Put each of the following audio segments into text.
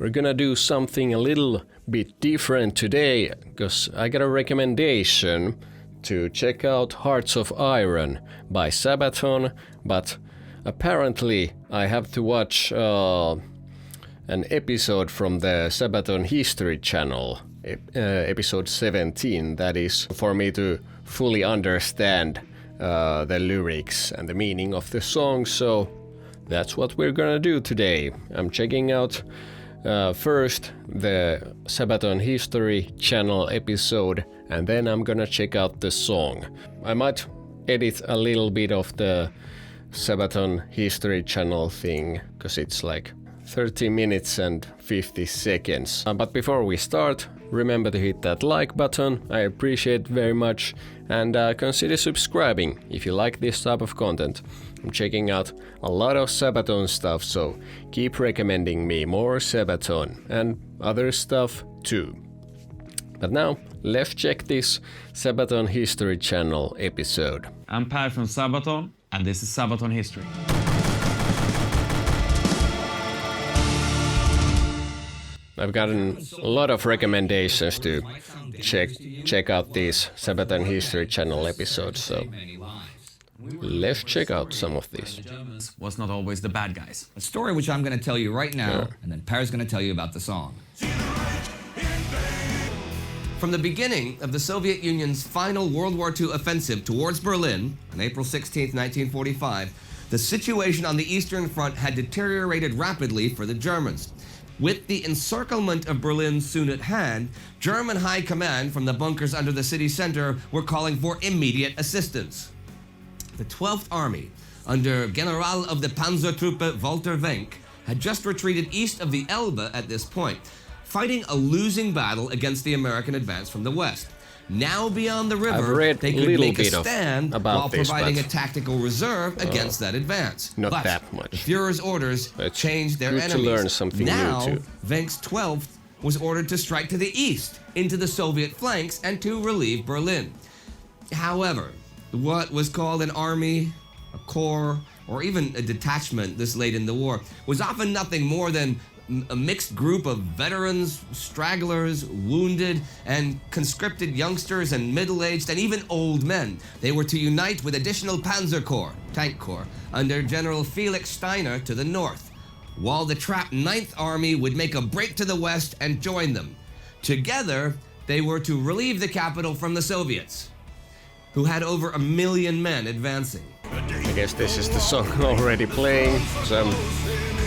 we're gonna do something a little bit different today, because I got a recommendation to check out Hearts of Iron by Sabaton, but apparently I have to watch an episode from the Sabaton History channel, episode 17, that is for me to fully understand the lyrics and the meaning of the song, so that's what we're gonna do today. I'm checking out first the Sabaton History channel episode, and then I'm gonna check out the song. I might edit a little bit of the Sabaton History channel thing, because it's like 30 minutes and 50 seconds. But before we start, remember to hit that like button, I appreciate it very much, and consider subscribing if you like this type of content. I'm checking out a lot of Sabaton stuff, so keep recommending me more Sabaton and other stuff too. But now, let's check this Sabaton History channel episode. I'm Per from Sabaton, and this is Sabaton History. I've gotten a lot of recommendations to check out these Sabaton History channel episodes, so let's check out some of these. Was not always the bad guys. A story which I'm going to tell you right now, and then Per's going to tell you about the song. From the beginning of the Soviet Union's final World War II offensive towards Berlin on April 16, 1945, the situation on the Eastern Front had deteriorated rapidly for the Germans. With the encirclement of Berlin soon at hand, German high command from the bunkers under the city center were calling for immediate assistance. The 12th Army, under General of the Panzertruppe Walter Wenck, had just retreated east of the Elbe at this point, fighting a losing battle against the American advance from the west. Now beyond the river, they could make a stand while providing a tactical reserve against that advance. Not but that much. The Führer's orders changed their enemies. To learn something now, new too. Wenck's 12th was ordered to strike to the east, into the Soviet flanks, and to relieve Berlin. However, what was called an army, a corps, or even a detachment this late in the war was often nothing more than a mixed group of veterans, stragglers, wounded, and conscripted youngsters and middle-aged and even old men. They were to unite with additional Panzer Corps, Tank Corps, under General Felix Steiner to the north, while the trapped 9th Army would make a break to the west and join them. Together, they were to relieve the capital from the Soviets, who had over 1 million men advancing. I guess this is the song already playing, so I'm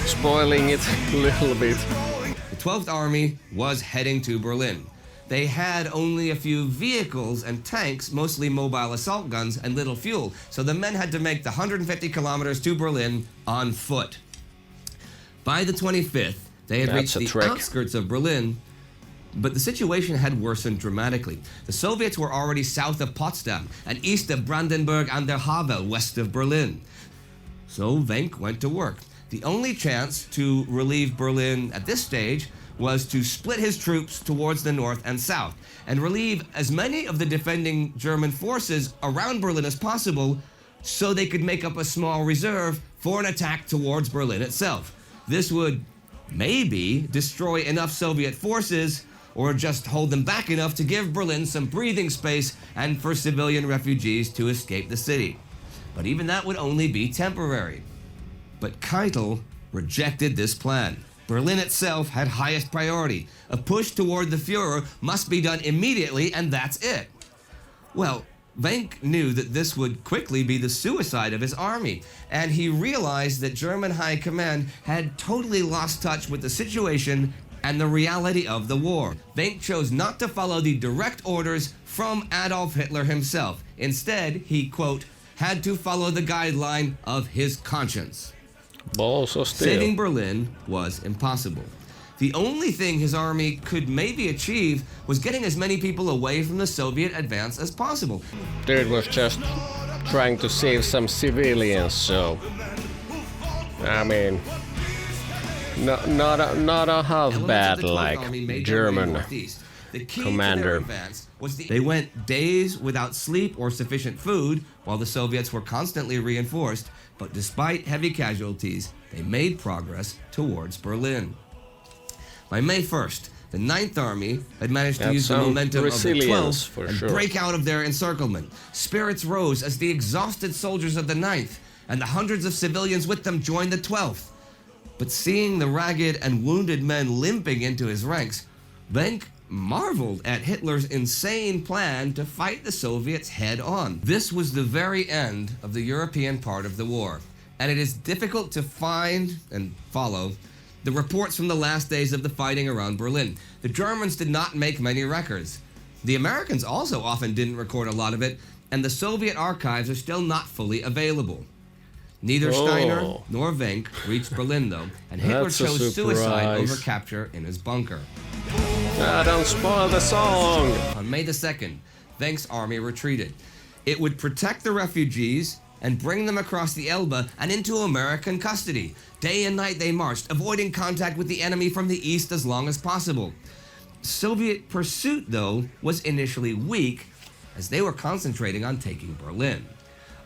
spoiling it a little bit. The 12th Army was heading to Berlin. They had only a few vehicles and tanks, mostly mobile assault guns, and little fuel, so the men had to make the 150 kilometers to Berlin on foot. By the 25th, they had reached the outskirts of Berlin, but the situation had worsened dramatically. The Soviets were already south of Potsdam and east of Brandenburg an der Havel, west of Berlin. So Wenck went to work. The only chance to relieve Berlin at this stage was to split his troops towards the north and south and relieve as many of the defending German forces around Berlin as possible so they could make up a small reserve for an attack towards Berlin itself. This would maybe destroy enough Soviet forces or just hold them back enough to give Berlin some breathing space and for civilian refugees to escape the city. But even that would only be temporary. But Keitel rejected this plan. Berlin itself had highest priority. A push toward the Führer must be done immediately, and that's it. Well, Wenck knew that this would quickly be the suicide of his army, and he realized that German high command had totally lost touch with the situation and the reality of the war. Wenck chose not to follow the direct orders from Adolf Hitler himself. Instead, he, quote, had to follow the guideline of his conscience. Saving Berlin was impossible. The only thing his army could maybe achieve was getting as many people away from the Soviet advance as possible. Dude was just trying to save some civilians, so I mean, not a half bad like German commander. They went days without sleep or sufficient food while the Soviets were constantly reinforced, but despite heavy casualties, they made progress towards Berlin. By May 1st, the 9th Army had managed to That's use the some momentum of the resilience 12th for and sure. break out of their encirclement. Spirits rose as the exhausted soldiers of the 9th and the hundreds of civilians with them joined the 12th. But seeing the ragged and wounded men limping into his ranks, Wenck marveled at Hitler's insane plan to fight the Soviets head on. This was the very end of the European part of the war, and it is difficult to find and follow the reports from the last days of the fighting around Berlin. The Germans did not make many records. The Americans also often didn't record a lot of it, and the Soviet archives are still not fully available. Neither Steiner nor Wenck reached Berlin, though, and Hitler That's a chose suicide surprise. over capture in his bunker. Don't spoil the song! On May the 2nd, Wenck's army retreated. It would protect the refugees and bring them across the Elbe and into American custody. Day and night they marched, avoiding contact with the enemy from the east as long as possible. Soviet pursuit, though, was initially weak, as they were concentrating on taking Berlin.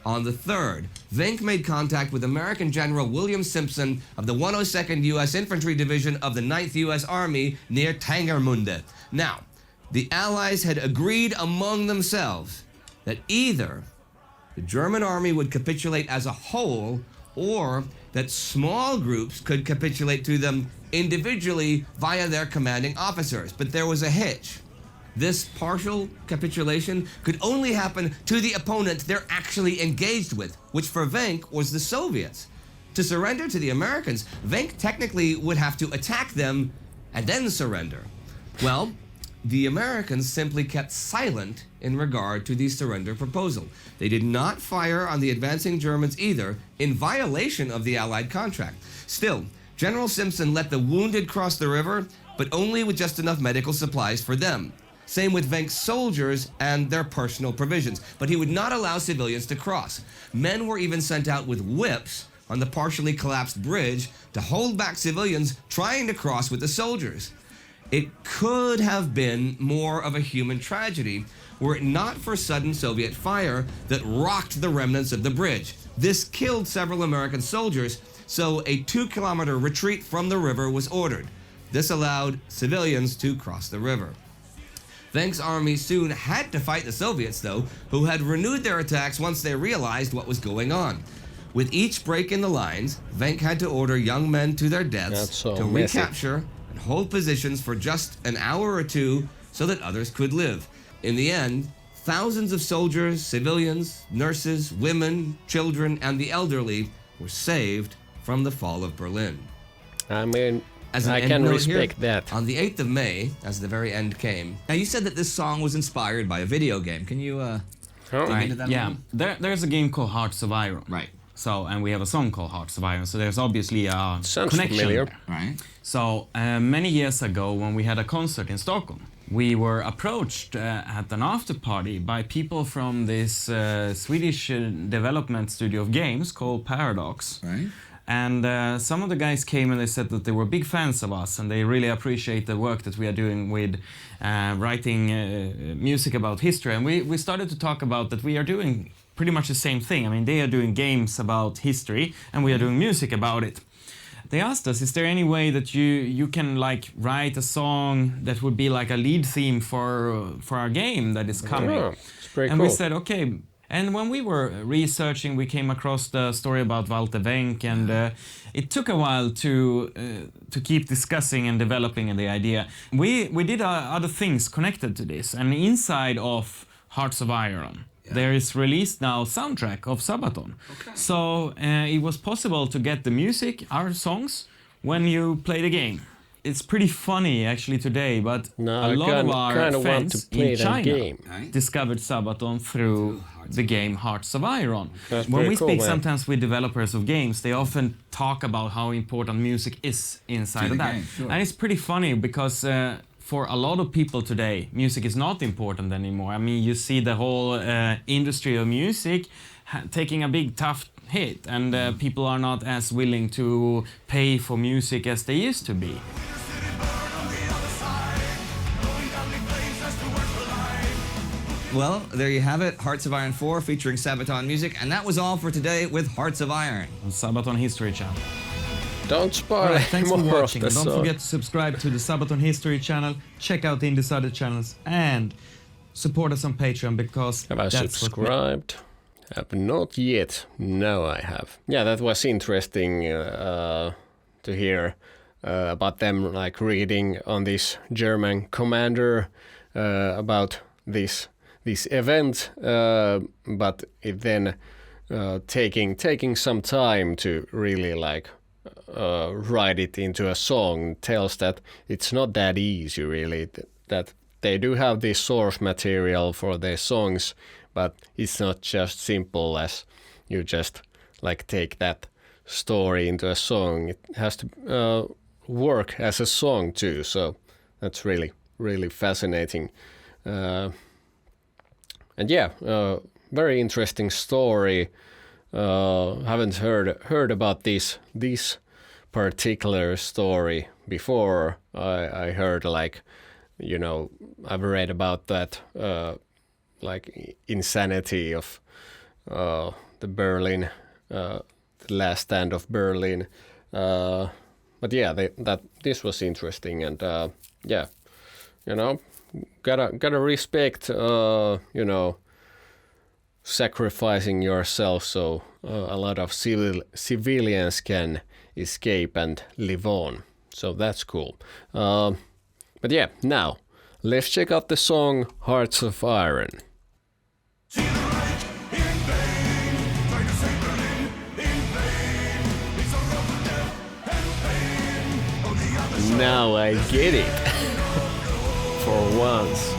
On the 3rd, Wenck made contact with American General William Simpson of the 102nd U.S. Infantry Division of the 9th U.S. Army near Tangermunde. Now, the Allies had agreed among themselves that either the German army would capitulate as a whole, or that small groups could capitulate to them individually via their commanding officers. But there was a hitch. This partial capitulation could only happen to the opponent they're actually engaged with, which for Wenck was the Soviets. To surrender to the Americans, Wenck technically would have to attack them and then surrender. Well, the Americans simply kept silent in regard to the surrender proposal. They did not fire on the advancing Germans either, in violation of the Allied contract. Still, General Simpson let the wounded cross the river, but only with just enough medical supplies for them. Same with Wenck's soldiers and their personal provisions, but he would not allow civilians to cross. Men were even sent out with whips on the partially collapsed bridge to hold back civilians trying to cross with the soldiers. It could have been more of a human tragedy were it not for sudden Soviet fire that rocked the remnants of the bridge. This killed several American soldiers, so a 2-kilometer retreat from the river was ordered. This allowed civilians to cross the river. Wenck's army soon had to fight the Soviets, though, who had renewed their attacks once they realized what was going on. With each break in the lines, Wenck had to order young men to their deaths to recapture and hold positions for just an hour or two so that others could live. In the end, thousands of soldiers, civilians, nurses, women, children, and the elderly were saved from the fall of Berlin. I mean, As an I end can note respect here, that. On the 8th of May, as the very end came, Now, you said that this song was inspired by a video game. Can you dig into that a Yeah, little? there's a game called Hearts of Iron. Right. So, and we have a song called Hearts of Iron. So there's obviously a Sounds connection familiar. there. Right. So many years ago, when we had a concert in Stockholm, we were approached at an after party by people from this Swedish development studio of games called Paradox. Right. And some of the guys came and they said that they were big fans of us and they really appreciate the work that we are doing with writing music about history. And we started to talk about that we are doing pretty much the same thing. I mean, they are doing games about history and we are doing music about it. They asked us, is there any way that you can like write a song that would be like a lead theme for our game that is coming? Oh, it's pretty And cool. we said, okay. And when we were researching, we came across the story about Walter Wenck, and it took a while to keep discussing and developing the idea. We did other things connected to this, and inside of Hearts of Iron, there is released now soundtrack of Sabaton. Okay. So it was possible to get the music, our songs, when you play the game. It's pretty funny actually today, but No, a lot of our kinda want to fans play in that China game. Right. discovered Sabaton through the game Hearts of Iron. That's When pretty we cool, speak man. sometimes with developers of games, they often talk about how important music is inside To of the that. game, sure. And it's pretty funny because for a lot of people today, music is not important anymore. I mean, you see the whole industry of music taking a big tough hit, and people are not as willing to pay for music as they used to be. Well, there you have it. Hearts of Iron 4 featuring Sabaton music. And that was all for today with Hearts of Iron. On Sabaton History Channel. Don't spoil All right, thanks for more of watching. the And don't song. forget to subscribe to the Sabaton History channel, check out Indie's other channels, and support us on Patreon because Have I that's subscribed? Have not yet. Now I have. Yeah, that was interesting to hear about them like reading on this German commander about this event, but it then taking some time to really like write it into a song tells that it's not that easy really, that they do have this source material for their songs, but it's not just simple as you just like take that story into a song. It has to work as a song too, so that's really fascinating. And yeah, very interesting story. Haven't heard about this particular story before. I heard like, you know, I've read about that like insanity of the Berlin, the last stand of Berlin. But yeah, this was interesting, and yeah, you know, gotta respect, you know, sacrificing yourself so a lot of civilians can escape and live on. So that's cool. But yeah, now let's check out the song Hearts of Iron. Now I get it. For once.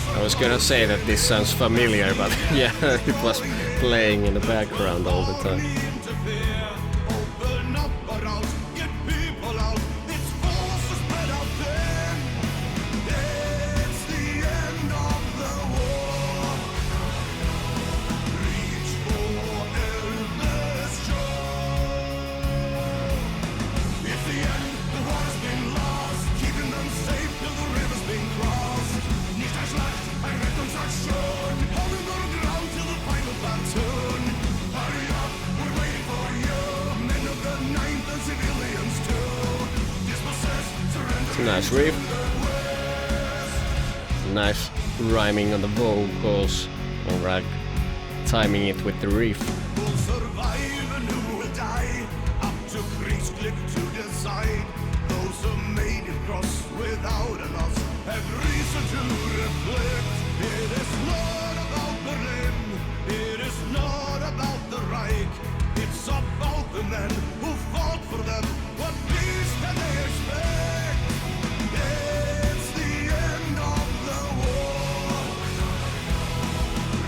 I was gonna say that this sounds familiar, but yeah, it was playing in the background all the time. Nice riff. Nice rhyming on the vocals, and right, timing it with the riff. Who'll survive and who will die? Up to Kriegsklick to decide. Those who made it cross without a loss have reason to reflect. It is not about Berlin. It is not about the Reich. It's about the men who fought for them. What peace can they expect? It's the end of the war.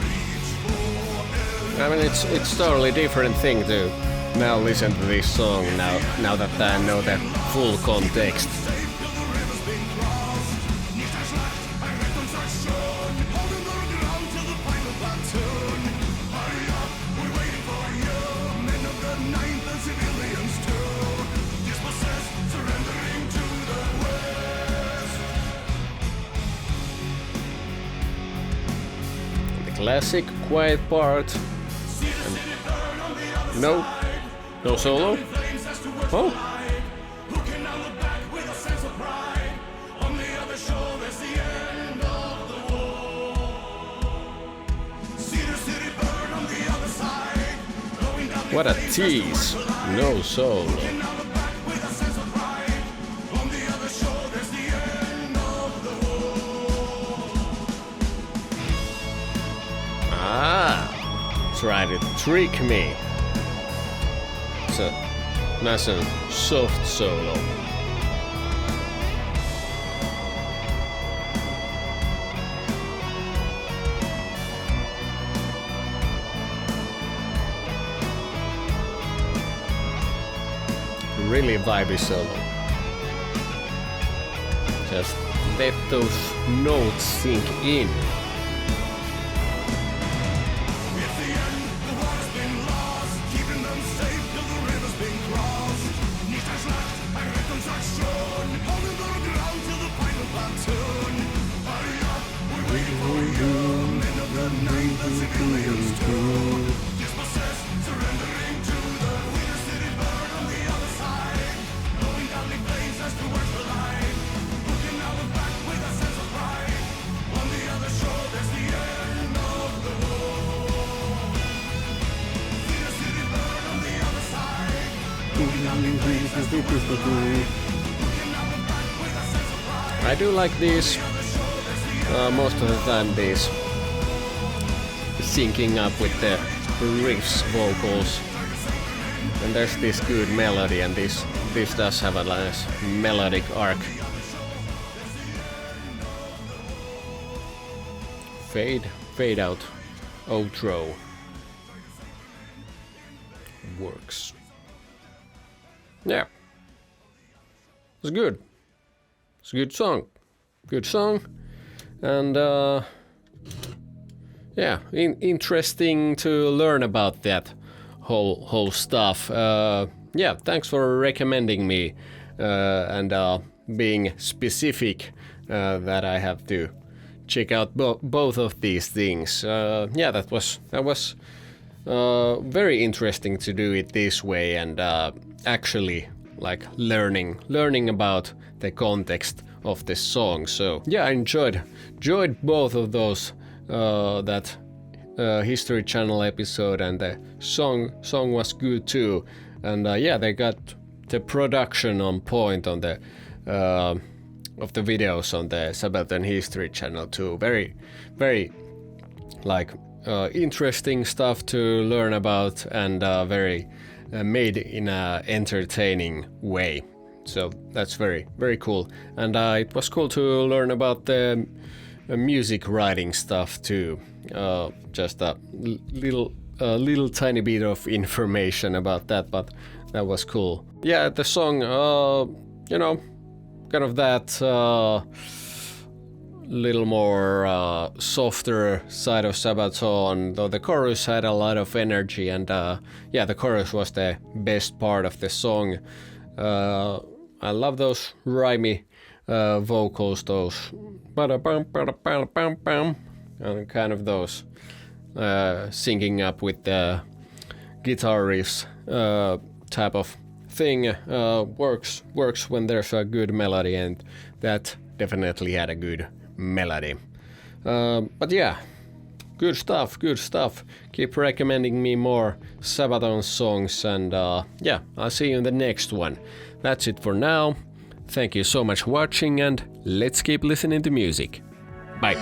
Reach for I mean, it's totally different thing to now listen to this song now that I know the full context. The classic quiet part. No solo. Oh. What a tease. No solo. Try to trick me. It's a nice and soft solo. Really vibey solo. Just let those notes sink in. I do like these most of the time, these syncing up with the riffs, vocals, and there's this good melody, and this does have a nice melodic arc. Fade out outro works. Yeah, it's good. It's a good song, and yeah, interesting to learn about that whole stuff. Yeah, thanks for recommending me and being specific that I have to check out both of these things. Yeah, that was very interesting to do it this way, and actually like learning about the context of the song. So yeah, I enjoyed both of those, that History Channel episode, and the song was good too. And yeah, they got the production on point on the of the videos on the Sabaton History Channel too. Very like interesting stuff to learn about, and very made in a entertaining way. So that's very cool. And it was cool to learn about the music writing stuff too. Just a little tiny bit of information about that, but that was cool. Yeah, the song, you know, kind of that little more softer side of Sabaton, though the chorus had a lot of energy, and yeah, the chorus was the best part of the song. I love those rhymey vocals, those and kind of those singing up with the guitar riffs type of thing works when there's a good melody, and that definitely had a good melody. But yeah, good stuff. Keep recommending me more Sabaton songs, and yeah, I'll see you in the next one. That's it for now. Thank you so much for watching, and let's keep listening to music. Bye.